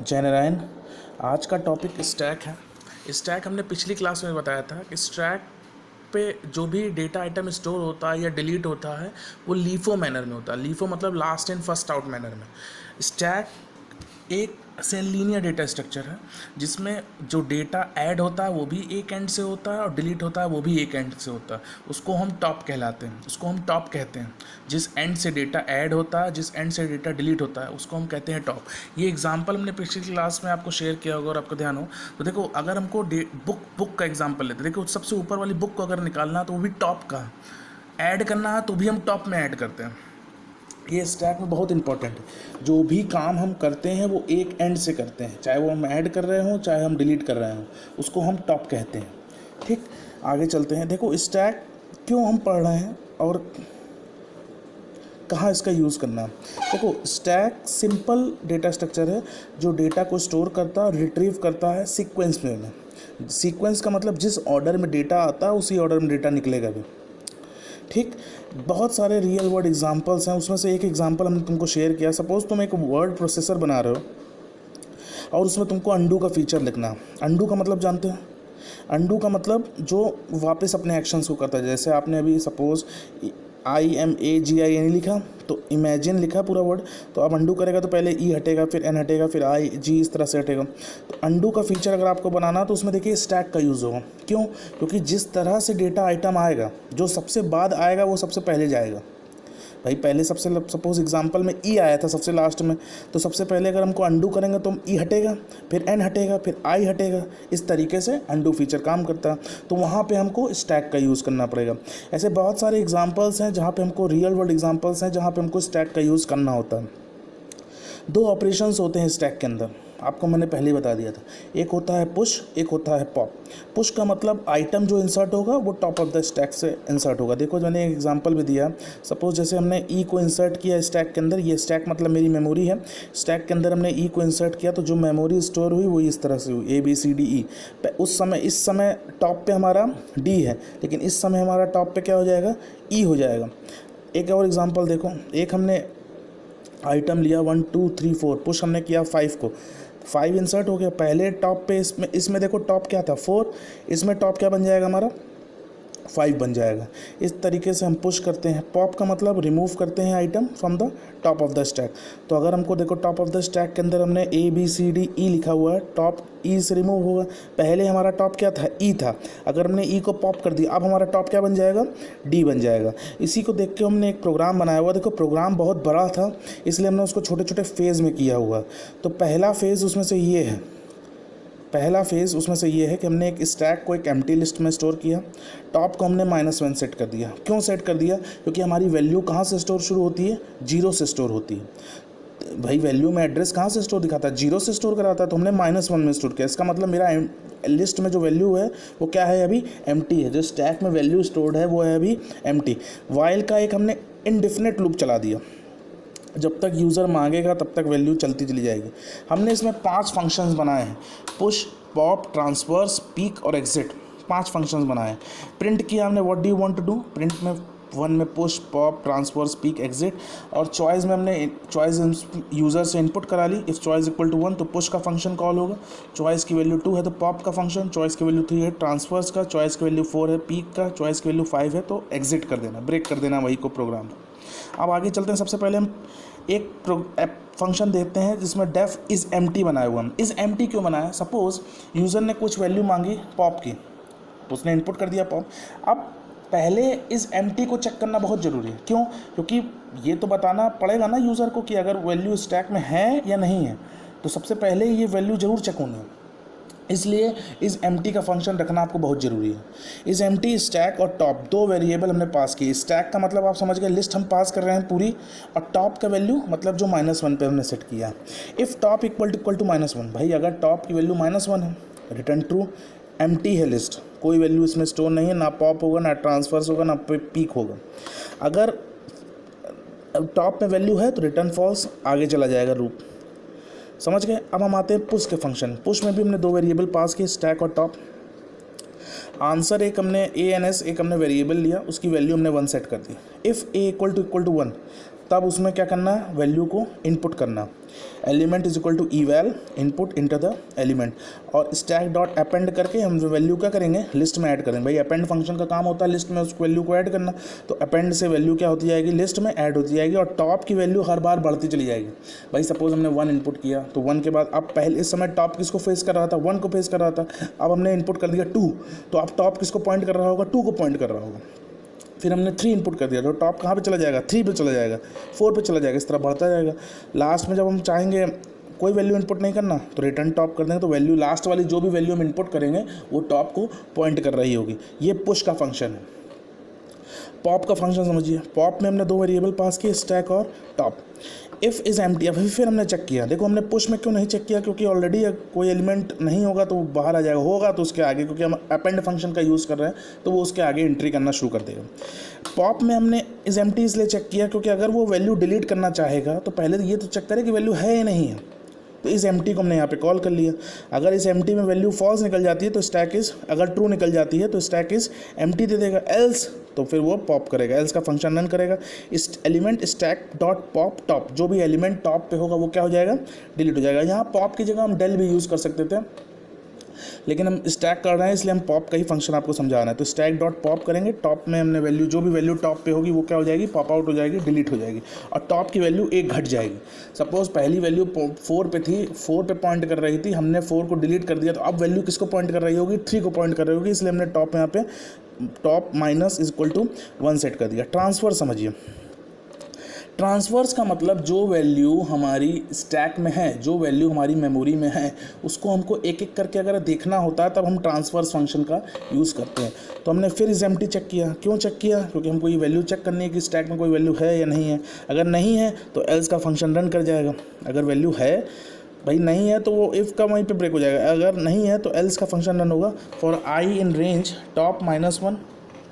जय नारायण। आज का टॉपिक स्टैक है। स्टैक हमने पिछली क्लास में बताया था कि स्टैक पे जो भी डेटा आइटम स्टोर होता है या डिलीट होता है वो लीफो मैनर में होता है। लीफो मतलब last in first out manner में। स्टैक एक से लीनियर डेटा स्ट्रक्चर है जिसमें जो डेटा ऐड होता है वो भी एक एंड से होता है और डिलीट होता है वो भी एक एंड से होता है। उसको हम टॉप कहलाते हैं, उसको हम टॉप कहते हैं। जिस एंड से डेटा ऐड होता है, जिस एंड से डेटा डिलीट होता है उसको हम कहते हैं टॉप। ये एग्जांपल हमने पिछली क्लास में आपको शेयर किया होगा और आपको ध्यान हो तो देखो, अगर हमको बुक का एग्जांपल लेते, देखो सबसे ऊपर वाली बुक को अगर निकालना है तो वो भी टॉप का, ऐड करना है तो भी हम टॉप में ऐड करते हैं। ये स्टैक में बहुत इंपॉर्टेंट है। जो भी काम हम करते हैं वो एक एंड से करते हैं, चाहे वो हम ऐड कर रहे हों चाहे हम डिलीट कर रहे हों, उसको हम टॉप कहते हैं। ठीक, आगे चलते हैं। देखो स्टैक क्यों हम पढ़ रहे हैं और कहाँ इसका यूज़ करना है। देखो स्टैक सिंपल डेटा स्ट्रक्चर है जो डेटा को स्टोर करता है, रिट्रीव करता है सीक्वेंस में। सीक्वेंस का मतलब जिस ऑर्डर में डेटा आता है उसी ऑर्डर में डेटा निकलेगा भी। ठीक, बहुत सारे रियल वर्ड एग्जांपल्स हैं, उसमें से एक एग्जांपल हमने तुमको शेयर किया। सपोज तुम एक वर्ड प्रोसेसर बना रहे हो और उसमें तुमको अंडू का फीचर लिखना है। अंडू का मतलब जानते हैं? अंडू का मतलब जो वापस अपने एक्शंस को करता है। जैसे आपने अभी सपोज IMAGIN लिखा तो इमेजिन लिखा पूरा वर्ड, तो अब अंडू करेगा तो पहले ई हटेगा, फिर एन हटेगा, फिर आई जी, इस तरह से हटेगा। तो अंडू का फीचर अगर आपको बनाना तो उसमें देखिए स्टैक का यूज़ होगा। क्यों? क्योंकि जिस तरह से डेटा आइटम आएगा, जो सबसे बाद आएगा वो सबसे पहले जाएगा। भाई पहले सबसे सपोज एग्जांपल में ई आया था सबसे लास्ट में, तो सबसे पहले अगर हमको अंडू करेंगे तो ई हटेगा, फिर एन हटेगा, फिर आई हटेगा। इस तरीके से अंडू फीचर काम करता है। तो वहाँ पे हमको स्टैक का यूज़ करना पड़ेगा। ऐसे बहुत सारे एग्जांपल्स हैं जहाँ पे हमको, रियल वर्ल्ड एग्जांपल्स हैं जहाँ पे हमको स्टैक का यूज़ करना होता है। दो ऑपरेशंस होते हैं स्टैक के अंदर, आपको मैंने पहले ही बता दिया था। एक होता है पुश, एक होता है पॉप। पुश का मतलब आइटम जो इंसर्ट होगा वो टॉप ऑफ द स्टैक से इंसर्ट होगा। देखो मैंने एक एग्जांपल भी दिया। सपोज जैसे हमने ई को इंसर्ट किया स्टैक के अंदर, ये स्टैक मतलब मेरी मेमोरी है। स्टैक के अंदर हमने ई को इंसर्ट किया तो जो मेमोरी स्टोर हुई वो इस तरह से हुई, ABCDE। उस समय, इस समय टॉप पे हमारा डी है, लेकिन इस समय हमारा टॉप पे क्या हो जाएगा? ई हो जाएगा। एक और एग्जाम्पल देखो, एक हमने आइटम लिया 1 2 3 4, पुश हमने किया 5 को, 5 इंसर्ट हो गया पहले टॉप पे। इसमें देखो टॉप क्या था? 4। इसमें टॉप क्या बन जाएगा हमारा? 5 बन जाएगा। इस तरीके से हम पुश करते हैं। पॉप का मतलब रिमूव करते हैं item from the top of the stack. तो अगर हमको देखो टॉप ऑफ द स्टैक के अंदर हमने ABCDE लिखा हुआ है, टॉप ई से रिमूव होगा। पहले हमारा टॉप क्या था? ई था। अगर हमने ई को पॉप कर दिया, अब हमारा टॉप क्या बन जाएगा? डी बन जाएगा। इसी को देख के हमने एक प्रोग्राम बनाया हुआ। देखो प्रोग्राम बहुत बड़ा था इसलिए हमने उसको छोटे छोटे फेज़ में किया हुआ। तो पहला फेज़ उसमें से ये है, पहला फेज़ उसमें से ये है कि हमने एक स्टैक को एक एम्प्टी लिस्ट में स्टोर किया। टॉप को हमने -1 सेट कर दिया। क्यों सेट कर दिया? क्योंकि हमारी वैल्यू कहाँ से स्टोर शुरू होती है? 0 से स्टोर होती है। भाई वैल्यू में एड्रेस कहाँ से स्टोर दिखाता है? 0 से स्टोर कराता है, तो हमने -1 में स्टोर किया। इसका मतलब मेरा लिस्ट में जो वैल्यू है वो क्या है? अभी एम्प्टी है। जो स्टैक में वैल्यू स्टोर्ड है वो है अभी एम्प्टी। वाइल का एक हमने इनडिफिनिट लूप चला दिया, जब तक यूज़र मांगेगा तब तक वैल्यू चलती चली जाएगी। हमने इसमें 5 फंक्शंस बनाए हैं, पुश, पॉप, ट्रांसफर, स्पीक और एग्जिट। 5 फंक्शंस बनाए हैं। प्रिंट किया हमने what do you want to do. Print में 1 में push, pop, transfer, speak, exit. और चॉइस में हमने चॉइस यूज़र से इनपुट करा ली। इफ़ चॉइस इक्वल टू 1 तो पुश का फंक्शन कॉल होगा, चॉइस की वैल्यू 2 है तो पॉप का फंक्शन, चॉइस की वैल्यू 3 है ट्रांसफर्स का, चॉइस की वैल्यू 4 है पीक का, चॉइस की वैल्यू 5 है तो एग्जिट कर देना, ब्रेक कर देना वही को प्रोग्राम। अब आगे चलते हैं। सबसे पहले हम एक फंक्शन देखते हैं जिसमें डेफ इज़ एम्प्टी बनाया हुआ। हम इज़ एम्प्टी क्यों बनाया? सपोज़ यूज़र ने कुछ वैल्यू मांगी पॉप की, उसने इनपुट कर दिया पॉप। अब पहले इज़ एम्प्टी को चेक करना बहुत ज़रूरी है। क्यों? क्योंकि ये तो बताना पड़ेगा ना यूज़र को कि अगर वैल्यू स्टैक में है या नहीं है, तो सबसे पहले ये वैल्यू ज़रूर चेक होनी है। इसलिए इस एम्प्टी का फंक्शन रखना आपको बहुत ज़रूरी है। इस एम्प्टी स्टैक और टॉप 2 वेरिएबल हमने पास किए। स्टैक का मतलब आप समझ गए, लिस्ट हम पास कर रहे हैं पूरी, और टॉप का वैल्यू मतलब जो -1 पे हमने सेट किया। इफ़ टॉप इक्वल टू -1, भाई अगर टॉप की वैल्यू -1 है, रिटर्न ट्रू। एम्प्टी है लिस्ट, कोई वैल्यू इसमें स्टोर नहीं है, ना पॉप होगा, ना ट्रांसफर्स होगा, ना पीक होगा। अगर टॉप में वैल्यू है तो रिटर्न फॉल्स, आगे चला जाएगा रूप। समझ गए? अब हम आते हैं पुश के फंक्शन। पुश में भी हमने 2 वेरिएबल पास किए, स्टैक और टॉप। आंसर एक हमने ANS, एक हमने वेरिएबल लिया, उसकी वैल्यू हमने 1 सेट कर दी। इफ़ A इक्वल टू 1, तब उसमें क्या करना है, वैल्यू को इनपुट करना। Element is equal to eval input into the element, और स्टैक डॉट अपेंड करके हम वैल्यू क्या करेंगे, लिस्ट में ऐड करेंगे। भाई अपेंड फंक्शन का काम होता है लिस्ट में उस वैल्यू को ऐड करना, तो अपेंड से वैल्यू क्या होती जाएगी, लिस्ट में ऐड होती जाएगी, और टॉप की वैल्यू हर बार बढ़ती चली जाएगी। भाई सपोज हमने 1 इनपुट किया, तो 1 के बाद अब पहले इस समय टॉप किसको फेस कर रहा था, 1 को फेस कर रहा था। अब हमने इनपुट कर दिया 2, तो अब टॉप किसको पॉइंट कर रहा होगा, 2 को पॉइंट कर रहा होगा। फिर हमने 3 इनपुट कर दिया, तो टॉप कहाँ पे चला जाएगा, 3 पे चला जाएगा, 4 पे चला जाएगा, इस तरह बढ़ता जाएगा। लास्ट में जब हम चाहेंगे कोई वैल्यू इनपुट नहीं करना, तो रिटर्न टॉप कर देंगे, तो वैल्यू लास्ट वाली जो भी वैल्यू हम इनपुट करेंगे वो टॉप को पॉइंट कर रही होगी। ये पुश का फंक्शन है। पॉप का फंक्शन समझिए, पॉप में हमने 2 वेरिएबल पास किए, स्टैक और टॉप। इफ़ इज़ एम्प्टी, अभी फिर हमने चेक किया। देखो हमने पुश में क्यों नहीं चेक किया, क्योंकि ऑलरेडी कोई एलिमेंट नहीं होगा तो वो बाहर आ जाएगा, होगा तो उसके आगे, क्योंकि हम अपेंड फंक्शन का यूज़ कर रहे हैं तो वो उसके आगे एंट्री करना शुरू कर देगा। पॉप में हमने इज़ एम्प्टी इसलिए चेक किया क्योंकि अगर वो वैल्यू डिलीट करना चाहेगा तो पहले तो ये तो चेक करे कि वैल्यू है या नहीं है, तो इस एम्प्टी को हमने यहाँ पे कॉल कर लिया। अगर इस एम्प्टी में वैल्यू फॉल्स निकल जाती है तो स्टैक इज, अगर ट्रू निकल जाती है तो स्टैक इज एम्प्टी दे देगा, एल्स तो फिर वो पॉप करेगा, एल्स का फंक्शन रन करेगा। इस element stack dot pop top, जो भी एलिमेंट टॉप पे होगा वो क्या हो जाएगा, डिलीट हो जाएगा। यहाँ पॉप की जगह हम डेल भी यूज़ कर सकते थे, लेकिन हम स्टैक कर रहे हैं इसलिए हम पॉप का ही फंक्शन आपको समझा रहे हैं। तो स्टैक डॉट पॉप करेंगे, टॉप में हमने वैल्यू, जो भी वैल्यू टॉप पे होगी वो क्या हो जाएगी, पॉप आउट हो जाएगी, डिलीट हो जाएगी, और टॉप की वैल्यू 1 घट जाएगी। सपोज पहली वैल्यू 4 पे थी, 4 पे पॉइंट कर रही थी, हमने 4 को डिलीट कर दिया, तो अब वैल्यू किसको पॉइंट कर रही होगी, 3 को पॉइंट कर रही होगी, इसलिए हमने टॉप यहाँ पे top minus is equal to 1 set कर दिया। ट्रांसफर समझिए, ट्रांसफर्स का मतलब जो वैल्यू हमारी स्टैक में है, जो वैल्यू हमारी मेमोरी में है, उसको हमको एक एक करके अगर देखना होता है तब हम ट्रांसफर्स फंक्शन का यूज़ करते हैं। तो हमने फिर इस एम्प्टी चेक किया। क्यों चेक किया, क्योंकि हमको ये वैल्यू चेक करनी है कि स्टैक में कोई वैल्यू है या नहीं है। अगर नहीं है तो एल्स का फंक्शन रन कर जाएगा, अगर वैल्यू है, भाई नहीं है तो वो इफ़ का वहीं पे ब्रेक हो जाएगा, अगर नहीं है तो एल्स का फंक्शन रन होगा। For I in range top -1,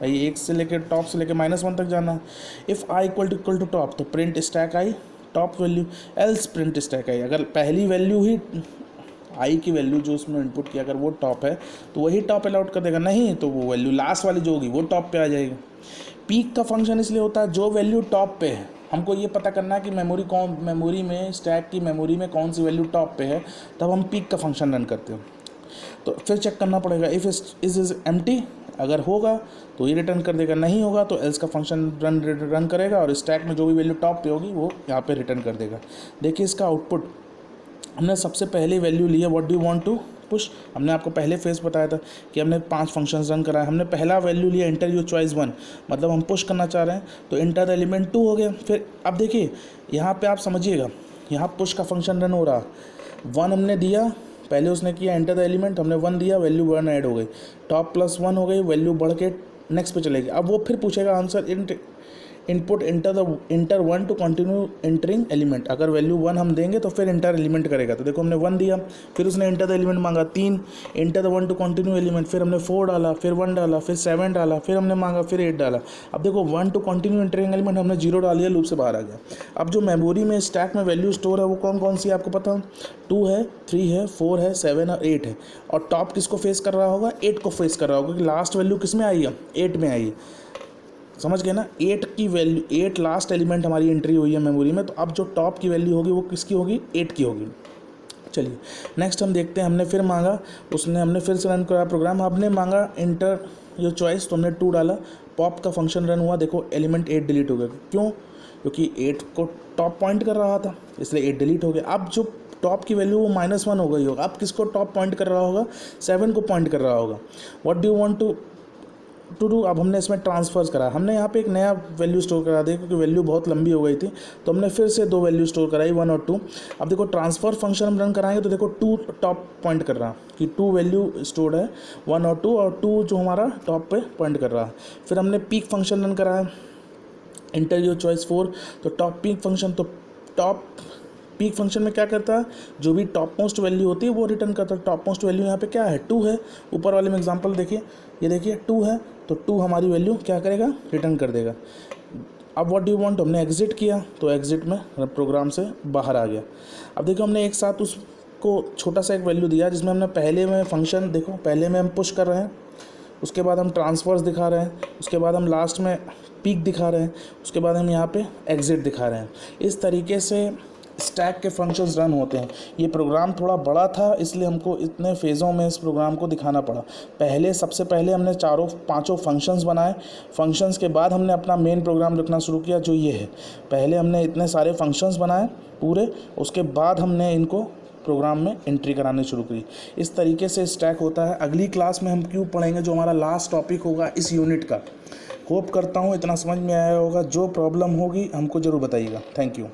भाई 1 से लेकर टॉप से लेकर -1 तक जाना है। If I equal to top, तो print stack I top value, else print stack I. अगर पहली वैल्यू ही आई की वैल्यू जो उसमें इनपुट किया अगर वो टॉप है तो वही टॉप अलाउट कर देगा, नहीं तो वो वैल्यू लास्ट वाली जो होगी वो टॉप पे आ जाएगी। पीक का फंक्शन इसलिए होता है जो वैल्यू टॉप पे है, हमको ये पता करना है कि मेमोरी में स्टैक की मेमोरी में कौन सी वैल्यू टॉप पे है, तब हम पीक का फंक्शन रन करते हो। तो फिर चेक करना पड़ेगा, इफ़ इज एम्प्टी, अगर होगा तो ये रिटर्न कर देगा, नहीं होगा तो एल्स का फंक्शन रन करेगा और स्टैक में जो भी वैल्यू टॉप पे होगी वो यहाँ पे रिटर्न कर देगा। देखिए इसका आउटपुट, हमने सबसे पहले वैल्यू लिया what do you want to push. हमने आपको पहले फेस बताया था कि हमने 5 फंक्शंस रन कराए। हमने पहला वैल्यू लिया इंटर योर चॉइस 1, मतलब हम पुश करना चाह रहे हैं, तो इंटर द एलिमेंट 2 हो गया। फिर अब देखिए यहाँ पे आप समझिएगा, यहाँ पुश का फंक्शन रन हो रहा, 1 हमने दिया, पहले उसने किया एंटर द एलिमेंट, हमने 1 दिया, वैल्यू 1 ऐड हो गई, टॉप +1 हो गई, वैल्यू बढ़ के नेक्स्ट पे चलेगी। अब वो फिर पूछेगा answer input enter 1 to continue entering element. अगर वैल्यू 1 हम देंगे तो फिर इंटर एलिमेंट करेगा। तो देखो हमने 1 दिया, फिर उसने इंटर द एलिमेंट मांगा 3, enter the 1 to continue element, फिर हमने 4 डाला, फिर 1 डाला, फिर 7 डाला, फिर हमने मांगा, फिर 8 डाला। अब देखो 1 टू कंटिन्यू एंटरिंग एलिमेंट हमने 0 डाल दिया, लूप से बाहर आ गया। अब जो मेमोरी में स्टैक में वैल्यू स्टोर है वो कौन कौन सी है आपको पता, 2 है, 3 है, 4 है, 7 और 8 है। और टॉप किसको फेस कर रहा होगा, 8 को फेस कर रहा होगा, क्योंकि लास्ट वैल्यू किस में आई है, 8 में आई है। समझ गए ना, 8 की वैल्यू, 8 लास्ट एलिमेंट हमारी एंट्री हुई है मेमोरी में, तो अब जो टॉप की वैल्यू होगी वो किसकी होगी, 8 की होगी। चलिए नेक्स्ट हम देखते हैं, हमने फिर मांगा, हमने फिर से रन करा प्रोग्राम, हमने मांगा इंटर योर चॉइस, तो हमने 2 डाला, पॉप का फंक्शन रन हुआ, देखो एलिमेंट 8 डिलीट हो गया। क्यों, क्योंकि 8 को टॉप पॉइंट कर रहा था इसलिए 8 डिलीट हो गया। अब जो टॉप की वैल्यू वो -1 हो गई होगा, अब किसको टॉप पॉइंट कर रहा होगा, 7 को पॉइंट कर रहा होगा। What do you want to do, अब हमने इसमें ट्रांसफर्स करा, हमने यहाँ पे एक नया वैल्यू स्टोर करा दिया क्योंकि वैल्यू बहुत लंबी हो गई थी, तो हमने फिर से 2 वैल्यू स्टोर कराई, 1 और 2। अब देखो ट्रांसफर फंक्शन हम रन कराएंगे तो देखो 2 टॉप पॉइंट कर रहा कि 2 वैल्यू स्टोर्ड है, 1 और 2, और 2 जो हमारा टॉप पे पॉइंट कर रहा है। फिर हमने पीक फंक्शन रन कराया, इंटर योर चॉइस 4, तो टॉप पीक फंक्शन, तो टॉप पीक फंक्शन में क्या करता है, जो भी टॉप मोस्ट वैल्यू होती है वो रिटर्न करता है। टॉप मोस्ट वैल्यू यहाँ पे क्या है, 2 है। ऊपर वाले में एग्जांपल देखिए, ये देखिए 2 है, तो 2 हमारी वैल्यू क्या करेगा, रिटर्न कर देगा। अब व्हाट डू यू वांट, हमने एग्जिट किया, तो एग्जिट में प्रोग्राम से बाहर आ गया। अब देखो हमने एक साथ उसको छोटा सा एक वैल्यू दिया जिसमें हमने पहले में फंक्शन, देखो पहले में हम पुश कर रहे हैं, उसके बाद हम ट्रांसफर्स दिखा रहे हैं, उसके बाद हम लास्ट में पीक दिखा रहे हैं, उसके बाद हम यहाँ पे एग्ज़िट दिखा रहे हैं। इस तरीके से स्टैक के फंक्शंस रन होते हैं। ये प्रोग्राम थोड़ा बड़ा था, इसलिए हमको इतने फेज़ों में इस प्रोग्राम को दिखाना पड़ा। सबसे पहले हमने पाँचों फंक्शंस बनाए। फंक्शंस के बाद हमने अपना मेन प्रोग्राम लिखना शुरू किया, जो ये है। पहले हमने इतने सारे फंक्शंस बनाए पूरे, उसके बाद हमने इनको प्रोग्राम में एंट्री करानी शुरू की। इस तरीके से स्टैक होता है। अगली क्लास में हम क्यूब पढ़ेंगे, जो हमारा लास्ट टॉपिक होगा इस यूनिट का। होप करता हूँ इतना समझ में आया होगा। जो प्रॉब्लम होगी हमको ज़रूर बताइएगा। Thank you.